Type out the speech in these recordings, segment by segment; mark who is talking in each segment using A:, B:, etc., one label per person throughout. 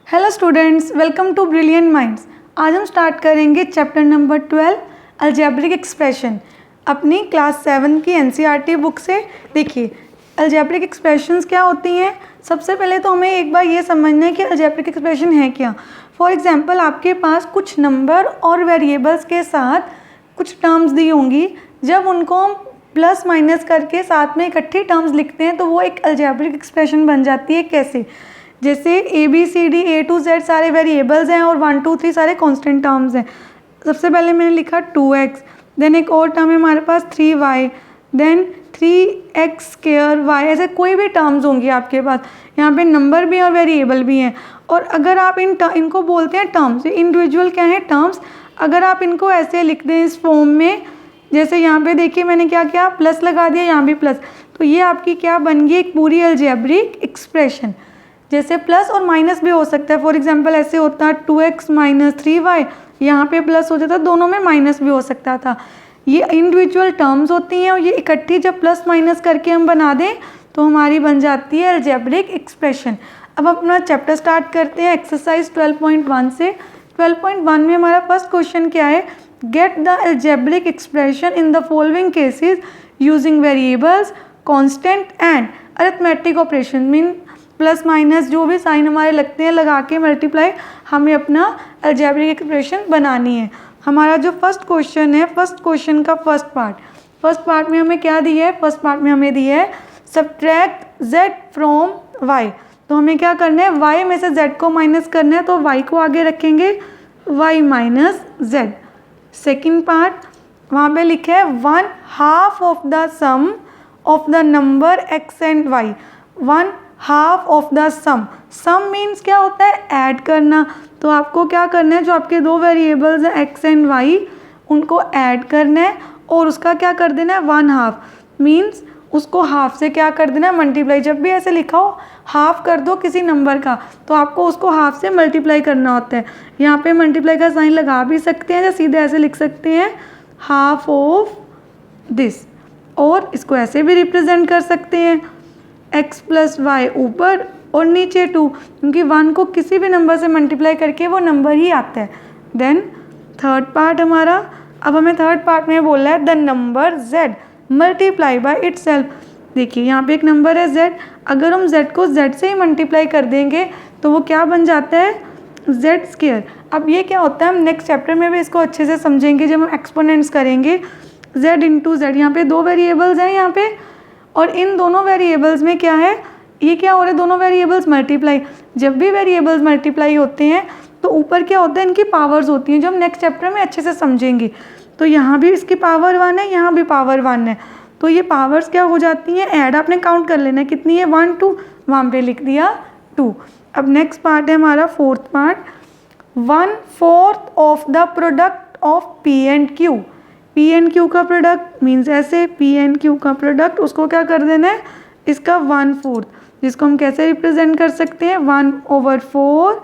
A: Hello students, welcome to Brilliant Minds. आज हम start करेंगे चैप्टर नंबर 12 अलजेब्रिक एक्सप्रेशन अपनी क्लास 7 की एनसीईआरटी बुक से। देखिए अलजेब्रिक एक्सप्रेशंस क्या होती हैं। सबसे पहले तो हमें एक बार ये समझना है कि अलजेब्रिक एक्सप्रेशन है क्या। फॉर एग्जांपल आपके पास कुछ नंबर और वेरिएबल्स के साथ कुछ टर्म्स दी होंगी, जब उनको हम प्लस माइनस करके साथ में इकट्ठी टर्म्स लिखते हैं तो वो एक अलजेब्रिक एक्सप्रेशन बन जाती है। कैसे? जैसे ABCD A to Z सारे वेरिएबल्स हैं और 1 2 3 सारे कांस्टेंट टर्म्स हैं। सबसे पहले मैंने लिखा 2x, देन एक और टर्म है हमारे पास 3y, then 3x square y। ऐसे कोई भी टर्म्स होंगी आपके पास, यहाँ पे नंबर भी और वेरिएबल भी हैं। और अगर आप इनको बोलते हैं टर्म्स, इंडिविजुअल क्या है टर्म्स। अगर आप इनको ऐसे लिख दें इस फॉर्म में, जैसे यहाँ पे देखिए मैंने क्या किया, प्लस लगा दिया, यहाँ भी प्लस, तो ये आपकी क्या बन गई, एक पूरी अलजेब्रिक एक्सप्रेशन। जैसे प्लस और माइनस भी हो सकता है। फॉर एग्जांपल ऐसे होता है 2x माइनस 3y, यहाँ पे प्लस हो जाता, दोनों में माइनस भी हो सकता था। ये इंडिविजुअल टर्म्स होती हैं और ये इकट्ठी जब प्लस माइनस करके हम बना दें तो हमारी बन जाती है अलजेब्रिक एक्सप्रेशन। अब अपना चैप्टर स्टार्ट करते हैं एक्सरसाइज 12.1 से। 12.1 में हमारा फर्स्ट क्वेश्चन क्या है, get the algebraic expression in the following cases using variables constant and arithmetic operation. Mean plus minus जो भी साइन हमारे लगते हैं लगा के मल्टीप्लाई हमें अपना अलजेब्रिक एक्सप्रेशन बनानी है। हमारा जो फर्स्ट क्वेश्चन है, फर्स्ट क्वेश्चन का फर्स्ट पार्ट में हमें क्या दिया है, फर्स्ट पार्ट में हमें दिया है सब्ट्रैक्ट z फ्रॉम y। तो हमें क्या करना है, y में से z को माइनस करना है, तो y को आगे रखेंगे y minus z। Second part वहाँ पे लिखे है 1/2 of the sum of the number x and y। 1/2 of the sum means क्या होता है, ऐड करना। तो आपको क्या करना है, जो आपके दो वेरिएबल्स हैं x एंड y उनको ऐड करना है और उसका क्या कर देना है 1/2 मीन्स उसको हाफ से क्या कर देना है मल्टीप्लाई। जब भी ऐसे लिखा हो हाफ कर दो किसी नंबर का तो आपको उसको हाफ से मल्टीप्लाई करना होता है। यहाँ पे मल्टीप्लाई का साइन लगा भी सकते हैं या सीधे ऐसे लिख सकते हैं हाफ ऑफ दिस, और इसको ऐसे भी रिप्रेजेंट कर सकते हैं x प्लस वाई ऊपर और नीचे 2, क्योंकि 1 को किसी भी नंबर से मल्टीप्लाई करके वो नंबर ही आता है। देन थर्ड पार्ट हमारा, अब हमें थर्ड पार्ट में बोला है the number z multiply by itself. देखिए यहाँ पे एक नंबर है z, अगर हम z को z से ही मल्टीप्लाई कर देंगे तो वो क्या बन जाता है z स्क्वायर। अब ये क्या होता है, हम नेक्स्ट चैप्टर में भी इसको अच्छे से समझेंगे जब हम एक्सपोनेंट्स करेंगे। z इंटू z, यहाँ पे दो वेरिएबल्स हैं यहाँ पे, और इन दोनों वेरिएबल्स में क्या है, ये क्या हो रहा है, दोनों वेरिएबल्स मल्टीप्लाई। जब भी वेरिएबल्स मल्टीप्लाई होते हैं तो ऊपर क्या होता है, इनकी पावर्स होती हैं जो हम नेक्स्ट चैप्टर में अच्छे से समझेंगे। तो यहाँ भी इसकी पावर 1 है, यहाँ भी पावर 1 है, तो ये पावर्स क्या हो जाती हैं, ऐड। आपने काउंट कर लेना है कितनी है, 1 2, वहाँ पे लिख दिया 2। अब नेक्स्ट पार्ट है हमारा fourth part, 1/4 of the product of P and Q। P and Q का प्रोडक्ट मीन्स ऐसे, P एंड Q का प्रोडक्ट उसको क्या कर देना है, इसका 1/4, जिसको हम कैसे रिप्रेजेंट कर सकते हैं 1/4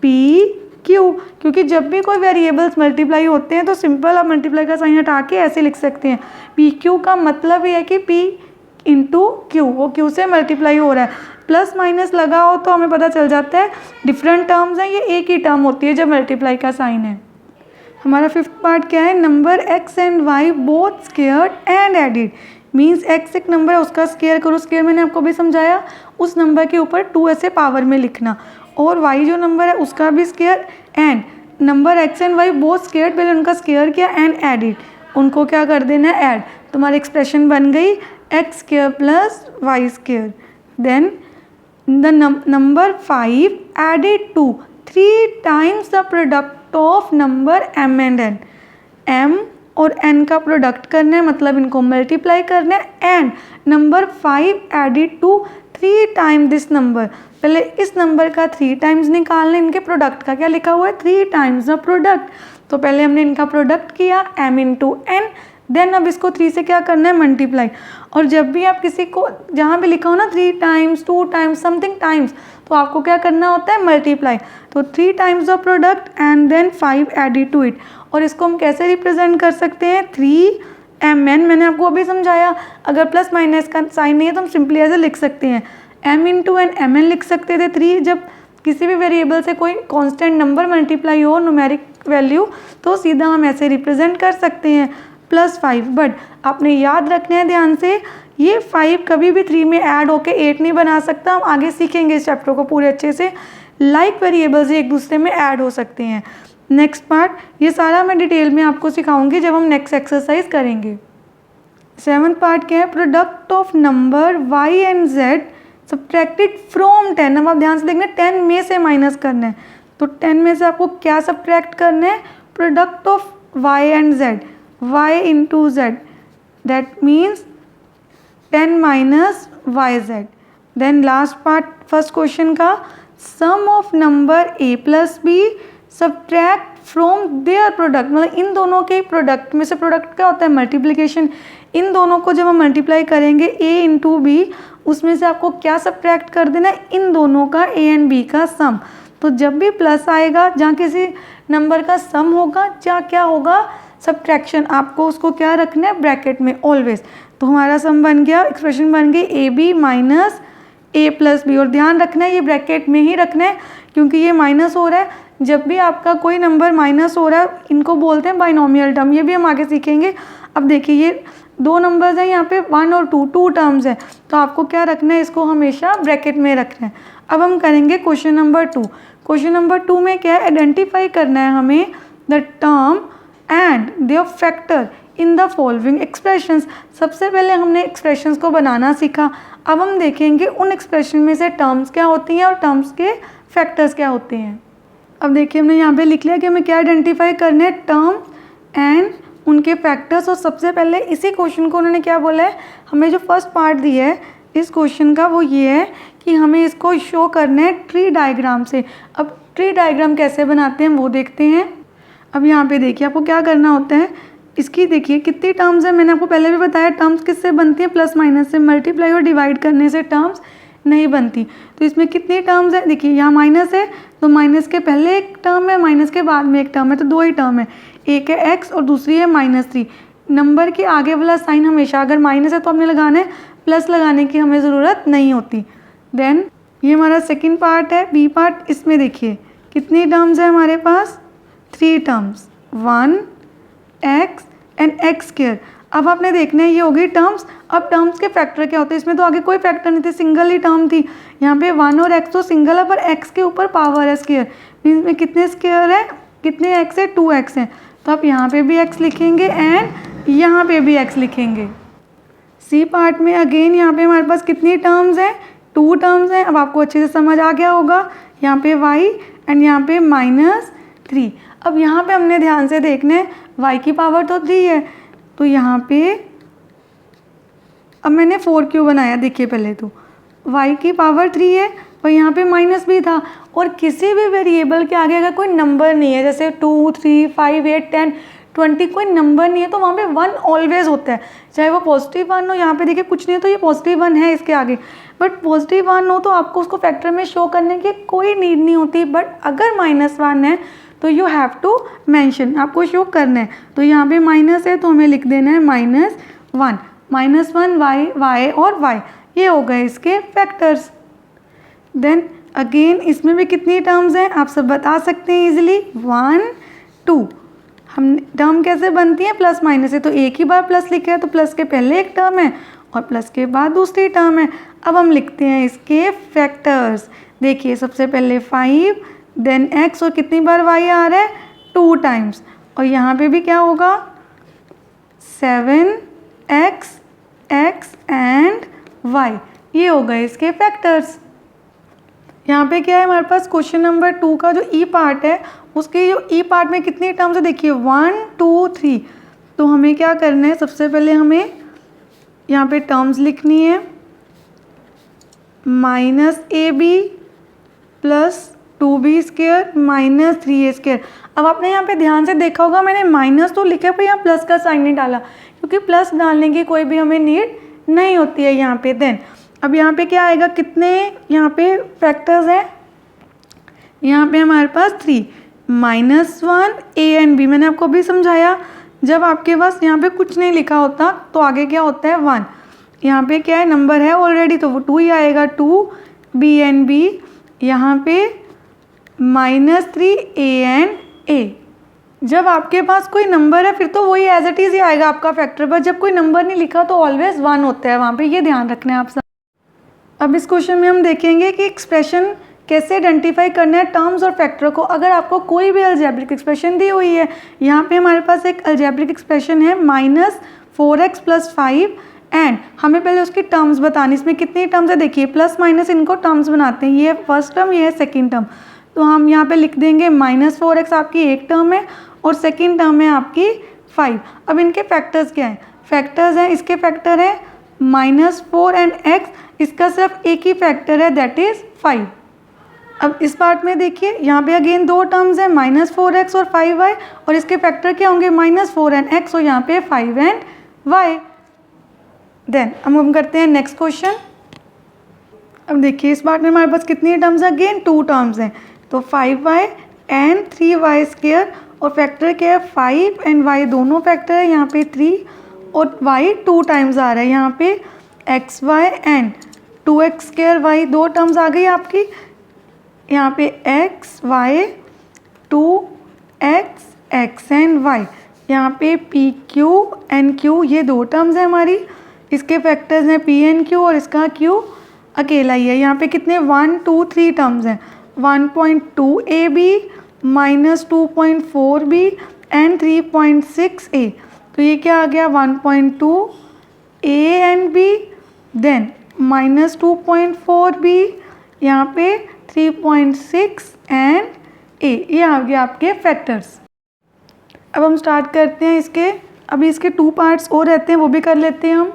A: PQ। क्योंकि जब भी कोई वेरिएबल्स मल्टीप्लाई होते हैं तो सिंपल आप मल्टीप्लाई का साइन हटा के ऐसे लिख सकते हैं। PQ का मतलब ये है कि P इंटू Q, वो Q से मल्टीप्लाई हो रहा है। प्लस माइनस लगा हो तो हमें पता चल जाता है डिफरेंट टर्म्स हैं, ये एक ही टर्म होती है जब मल्टीप्लाई का साइन है। हमारा फिफ्थ पार्ट क्या है, number x and y both squared and added. Means x एक नंबर है उसका स्क्वायर करो, स्क्वायर मैंने आपको भी समझाया, उस नंबर के ऊपर 2 ऐसे पावर में लिखना, और y जो नंबर है उसका भी square, and number x and y both squared, पहले उनका स्क्वायर किया एंड एडिड, उनको क्या कर देना है ऐड। तुम्हारी एक्सप्रेशन बन गई x square plus y square. Then the number 5 added to 3 times the product of number m and n। m और n का प्रोडक्ट करना है, मतलब इनको मल्टीप्लाई करना है, and number 5 added to 3 time this number. पहले इस नंबर का 3 टाइम्स निकालना है, इनके प्रोडक्ट का क्या लिखा हुआ है 3 टाइम्स द प्रोडक्ट। तो पहले हमने इनका प्रोडक्ट किया m इंटू n, देन अब इसको 3 से क्या करना है मल्टीप्लाई। और जब भी आप किसी को जहाँ भी लिखा हो ना 3 टाइम्स 2 टाइम्स समथिंग टाइम्स, तो आपको क्या करना होता है मल्टीप्लाई। तो 3 times the product and then 5 added to it. और इसको हम कैसे रिप्रेजेंट कर सकते हैं 3mn, मैंने आपको अभी समझाया। अगर प्लस माइनस का साइन नहीं है तो हम सिंपली ऐसे लिख सकते हैं m इंटू एन mn लिख सकते थे। 3 जब किसी भी वेरिएबल से कोई कांस्टेंट नंबर मल्टीप्लाई हो न्यूमेरिक वैल्यू तो सीधा हम ऐसे रिप्रेजेंट कर सकते हैं +5। बट आपने याद रखना है ध्यान से, ये 5 कभी भी 3 में ऐड होके 8 नहीं बना सकता। हम आगे सीखेंगे इस चैप्टर को पूरे अच्छे से। लाइक वेरिएबल्स एक दूसरे में ऐड हो सकते हैं। नेक्स्ट पार्ट, ये सारा मैं डिटेल में आपको सिखाऊंगी जब हम नेक्स्ट एक्सरसाइज करेंगे। 7th पार्ट क्या है, product of number y and z subtracted from 10। अब आप ध्यान से देखना, 10 में से माइनस करना है, तो 10 में से आपको क्या सब्ट्रैक्ट करना है, product of y and z, y into z, that means 10 minus yz। Then last part first question का, sum of number a plus B subtract from their product, मतलब इन दोनों के प्रोडक्ट में से, प्रोडक्ट क्या होता है मल्टीप्लिकेशन, इन दोनों को जब हम मल्टीप्लाई करेंगे a इंटू बी, उसमें से आपको क्या सब्ट्रैक्ट कर देना है, इन दोनों का a एंड b का सम। तो जब भी प्लस आएगा, जहाँ किसी नंबर का सम होगा, जहाँ क्या होगा सब्ट्रैक्शन, आपको उसको क्या रखना है ब्रैकेट में ऑलवेज। तो हमारा सम बन गया, एक्सप्रेशन बन गई A B minus a plus B. और ध्यान रखना है ये ब्रैकेट में ही रखना है क्योंकि ये माइनस हो रहा है। जब भी आपका कोई नंबर माइनस हो रहा है, इनको बोलते हैं बाइनोमियल टर्म, ये भी हम आगे सीखेंगे। अब देखिए ये दो नंबर्स हैं, यहाँ पे 1 और 2, 2 टर्म्स हैं, तो आपको क्या रखना है, इसको हमेशा ब्रैकेट में रखना है। अब हम करेंगे क्वेश्चन नंबर 2। क्वेश्चन नंबर 2 में क्या है, आइडेंटिफाई करना है हमें the term and their factor in the following expressions. सबसे पहले हमने एक्सप्रेशंस को बनाना सीखा, अब हम देखेंगे उन एक्सप्रेशन में से टर्म्स क्या होती हैं और टर्म्स के फैक्टर्स क्या होते हैं। अब देखिए हमने यहाँ पे लिख लिया कि हमें क्या आइडेंटिफाई करना है, टर्म एंड उनके फैक्टर्स। और सबसे पहले इसी क्वेश्चन को उन्होंने क्या बोला है, हमें जो फर्स्ट पार्ट दिया है इस क्वेश्चन का वो ये है कि हमें इसको शो करना है ट्री डायग्राम से। अब ट्री डायग्राम कैसे बनाते हैं वो देखते हैं। अब यहाँ पे देखिए आपको क्या करना होता है, इसकी देखिए कितनी टर्म्स है, मैंने आपको पहले भी बताया टर्म्स किससे बनती है, प्लस माइनस से, मल्टीप्लाई और डिवाइड करने से टर्म्स नहीं बनती। तो इसमें कितनी टर्म्स है, देखिए यहाँ माइनस है तो माइनस के पहले एक टर्म है, माइनस के बाद में एक टर्म है, तो 2 ही टर्म है, एक है x और दूसरी है -3। नंबर के आगे वाला साइन हमेशा अगर माइनस है तो हमने लगाना है, प्लस लगाने की हमें ज़रूरत नहीं होती। देन ये हमारा सेकंड पार्ट है, बी पार्ट। इसमें देखिए कितनी टर्म्स है हमारे पास, 3 टर्म्स, 1x एंड x²। अब आपने देखना है ये हो गई टर्म्स। अब टर्म्स के फैक्टर क्या होते हैं, इसमें तो आगे कोई फैक्टर नहीं थे, सिंगल ही टर्म थी। यहाँ पे 1 और x तो सिंगल है, पर x के ऊपर पावर है स्क्वायर, मीन्स में कितने स्क्वायर है, कितने x है, 2x है। तो आप यहाँ पे भी x लिखेंगे एंड यहाँ पे भी x लिखेंगे। सी पार्ट में अगेन यहाँ पे हमारे पास कितनी टर्म्स हैं, 2 टर्म्स हैं। अब आपको अच्छे से समझ आ गया होगा, यहाँ पे y एंड यहाँ पे -3। अब यहाँ पे हमने ध्यान से देखना है, y की पावर तो 3 है, तो यहाँ पे अब मैंने 4 क्यों बनाया, देखिए पहले तो y की पावर 3 है और यहाँ पे माइनस भी था। और किसी भी वेरिएबल के आगे अगर कोई नंबर नहीं है, जैसे 2, 3, 5, 8, 10, 20 कोई नंबर नहीं है, तो वहाँ पे 1 ऑलवेज होता है, चाहे वो पॉजिटिव 1 हो। यहाँ पे देखिए कुछ नहीं है तो ये पॉजिटिव 1 है इसके आगे, बट पॉजिटिव 1 हो तो आपको उसको फैक्टर में शो करने की कोई नीड नहीं होती। बट अगर -1 है तो यू हैव टू मेंशन, आपको शो करना है। तो यहाँ पे माइनस है तो हमें लिख देना है -1, -1 y और y, ये हो गए इसके फैक्टर्स। देन अगेन इसमें भी कितनी टर्म्स हैं आप सब बता सकते हैं इजीली, 1, 2। हम टर्म कैसे बनती है, प्लस माइनस है, तो एक ही बार प्लस लिखा है तो प्लस के पहले एक टर्म है और प्लस के बाद दूसरी टर्म है। अब हम लिखते हैं इसके फैक्टर्स। देखिए सबसे पहले 5, देन x और कितनी बार y आ रहा है, 2 टाइम्स, और यहाँ पे भी क्या होगा 7x एंड y, ये हो गए इसके फैक्टर्स। यहाँ पे क्या है हमारे पास क्वेश्चन नंबर 2 का जो ई पार्ट है, उसके जो ई पार्ट में कितनी टर्म्स है, देखिए 1, 2, 3। तो हमें क्या करना है, सबसे पहले हमें यहाँ पे टर्म्स लिखनी है, -ab + 2b² - 3a²। अब आपने यहाँ पे ध्यान से देखा होगा मैंने माइनस तो लिखा पर यहाँ प्लस का साइन नहीं डाला, क्योंकि प्लस डालने की कोई भी हमें नीड नहीं होती है यहाँ पे। देन अब यहाँ पे क्या आएगा, कितने यहाँ पे फैक्टर्स हैं, यहाँ पे हमारे पास 3, -1 a एंड b। मैंने आपको अभी समझाया, जब आपके पास यहाँ पे कुछ नहीं लिखा होता तो आगे क्या होता है 1, यहाँ पे क्या है नंबर है ऑलरेडी तो वो 2 ही आएगा, 2 b एंड b। यहाँ पे -3 a। जब आपके पास कोई नंबर है फिर तो वही एज इट इज़ ही आएगा आपका फैक्टर, पर जब कोई नंबर नहीं लिखा तो ऑलवेज 1 होता है वहाँ पे, ये ध्यान रखना है आप सब। अब इस क्वेश्चन में हम देखेंगे कि एक्सप्रेशन कैसे आइडेंटिफाई करना है टर्म्स और फैक्टर को। अगर आपको कोई भी अलजेब्रिक एक्सप्रेशन दी हुई है, यहाँ पे हमारे पास एक अलजेब्रिक एक्सप्रेशन है -4x + 5 एंड हमें पहले उसकी टर्म्स बतानी। इसमें कितनी टर्म्स है देखिए, प्लस माइनस इनको टर्म्स बनाते हैं, ये फर्स्ट टर्म ये है सेकेंड टर्म। तो हम यहाँ पे लिख देंगे -4x आपकी एक टर्म है और सेकेंड टर्म है आपकी 5। अब इनके फैक्टर्स क्या हैं? फैक्टर्स हैं, इसके फैक्टर है -4 एंड x, इसका सिर्फ एक ही फैक्टर है दैट इज़ 5। अब इस पार्ट में देखिए यहाँ पे अगेन दो टर्म्स हैं -4x और 5y, और इसके फैक्टर क्या होंगे -4 एंड x, और यहाँ पे 5 एंड y। देन अब हम करते हैं नेक्स्ट क्वेश्चन। अब देखिए इस पार्ट में हमारे पास कितनी टर्म्स हैं? अगेन 2 टर्म्स हैं, तो 5y एंड 3y², और फैक्टर क्या है 5 एंड y दोनों फैक्टर है, यहाँ पे 3 और y 2 टाइम्स आ रहा है, यहाँ पे xy and 2x² y 2 terms आ गई आपकी, यहाँ पे x y 2x x and y, यहाँ पे p q एंड q ये 2 टर्म्स है हमारी, इसके फैक्टर्स हैं p एंड q और इसका q अकेला ही है। यहाँ पे कितने 1 2 3 टर्म्स हैं, 1.2ab -2.4b एंड 3.6a, तो ये क्या आ गया 1.2a and b, then -2.4b, यहाँ पे 3.6 एंड a, ये आ गया आपके फैक्टर्स। अब हम स्टार्ट करते हैं इसके, अभी इसके 2 पार्ट्स और रहते हैं वो भी कर लेते हैं हम।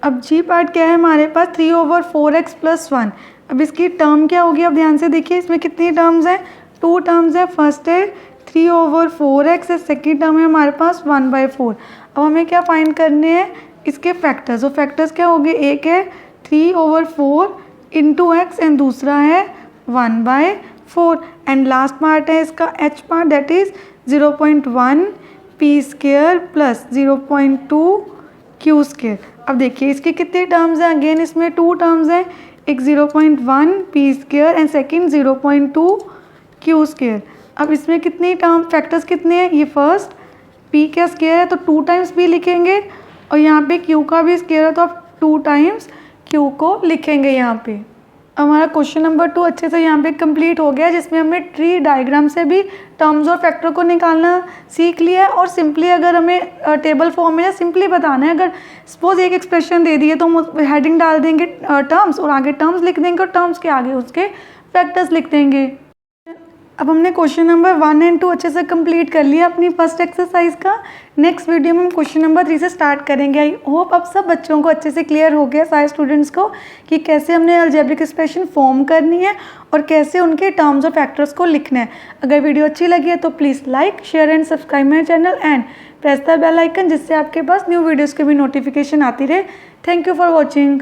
A: अब जी पार्ट क्या है हमारे पास 3/4x + 1। अब इसकी टर्म क्या होगी, अब ध्यान से देखिए इसमें कितनी टर्म्स हैं, 2 टर्म्स है, फर्स्ट है 3/4x है, सेकेंड टर्म है हमारे पास 1/4। अब हमें क्या फाइंड करने हैं इसके फैक्टर्स, और फैक्टर्स क्या होंगे, एक है 3/4 × x एंड दूसरा है 1/4, एंड लास्ट पार्ट है इसका h part that is 0.1 p² + 0.2 q²। अब देखिए इसके कितने टर्म्स हैं, अगेन इसमें 2 टर्म्स हैं, एक 0.1 p² एंड सेकेंड 0.2 q²। अब इसमें कितनी टर्म फैक्टर्स कितने हैं, ये फर्स्ट p का स्क्वायर है तो 2 टाइम्स p लिखेंगे, और यहाँ पे q का भी स्क्वायर है तो आप 2 टाइम्स q को लिखेंगे यहाँ पे। हमारा क्वेश्चन नंबर 2 अच्छे से यहाँ पे कंप्लीट हो गया, जिसमें हमने ट्री डायग्राम से भी टर्म्स और फैक्टर को निकालना सीख लिया है, और सिंपली अगर हमें टेबल फॉर्म में या सिंपली बताना है, अगर सपोज एक एक्सप्रेशन दे दिए तो हम हेडिंग डाल देंगे टर्म्स और आगे टर्म्स लिख देंगे और टर्म्स के आगे उसके फैक्टर्स लिख देंगे। अब हमने क्वेश्चन नंबर 1 एंड 2 अच्छे से कंप्लीट कर लिया अपनी फर्स्ट एक्सरसाइज का। नेक्स्ट वीडियो में हम क्वेश्चन नंबर 3 से स्टार्ट करेंगे। आई होप अब सब बच्चों को अच्छे से क्लियर हो गया, सारे स्टूडेंट्स को, कि कैसे हमने अलजेब्रिक एक्सप्रेशन फॉर्म करनी है और कैसे उनके टर्म्स और फैक्टर्स को लिखना है। अगर वीडियो अच्छी लगी है तो please like share and subscribe my channel and press the bell icon, जिससे आपके पास न्यू वीडियोज़ की भी नोटिफिकेशन आती रहे। Thank you for watching.